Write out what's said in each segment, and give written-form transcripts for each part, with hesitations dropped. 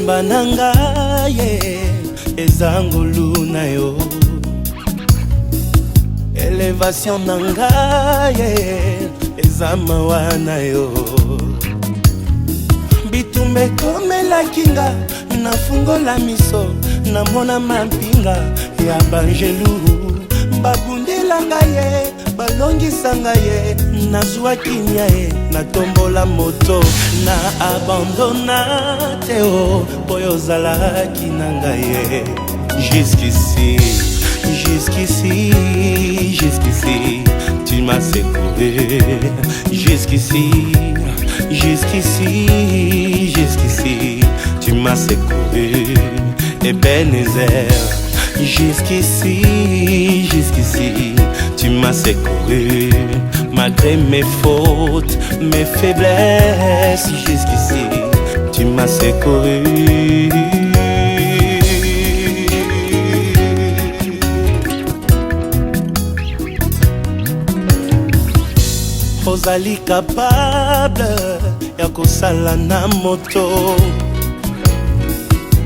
Zamba nangaye ezangulu na yo. Elevation nangaye ezamawa na yo. Bitumbe komela kinga nafungola miso namona mampinga ya banjelu. Babundela ngaye balongisa ngaye nazwa kimia ye natombola moto na abandona teo boyo zalaki na ngaye. Jusqu'ici, jusqu'ici, jusqu'ici tu m'as secouru. Jusqu'ici, jusqu'ici, jusqu'ici tu m'as secouru. Ebenezer. Jusqu'ici, jusqu'ici, tu m'as secouru. Malgré mes fautes, mes faiblesses, jusqu'ici, tu m'as secouru. Ozali capable ya kosala na moto.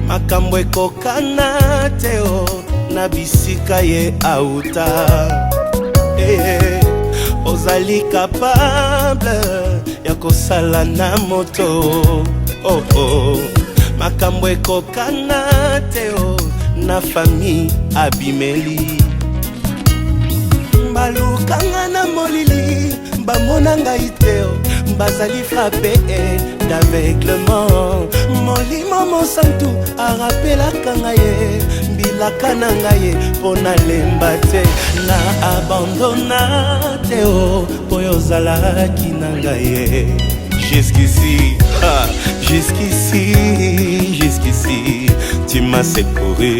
Makambo ekokana teo na bisika ye auta. Ozali capable ya kosala na moto. Oh oh. Makambo ekokana teo na famille abimeli. Balukanga na molili bamona ngai teo bazali frappé d'aveuglement. Molimo mosantu arapelaka ngaye mbilaka na ngaye pona lemba te na abandona teo poyo zalaki na ngaye. Jusqu'ici, jusqu'ici, jusqu'ici tu m'as secouru.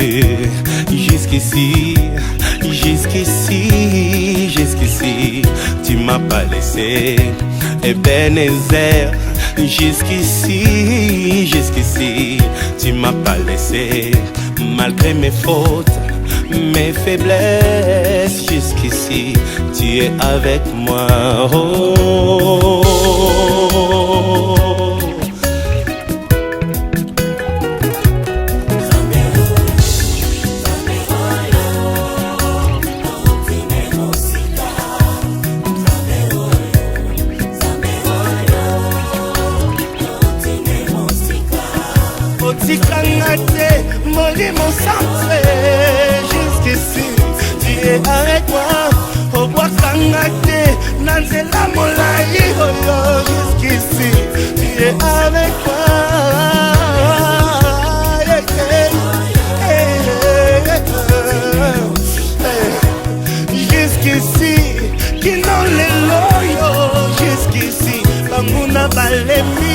Jusqu'ici, jusqu'ici, jusqu'ici tu m'as pas laissé. Ebenezer. Jusqu'ici, jusqu'ici tu m'as pas laissé. Malgré mes fautes, mes faiblesses, jusqu'ici tu es avec moi. Oh. Otikangate, molimo centré. Jusqu'ici, tu es avec moi. Obwakangate, nanzela molai. Oh, jusqu'ici, tu es avec moi. Jusqu'ici, qui n'ont les loyaux. Jusqu'ici, banguna balemi.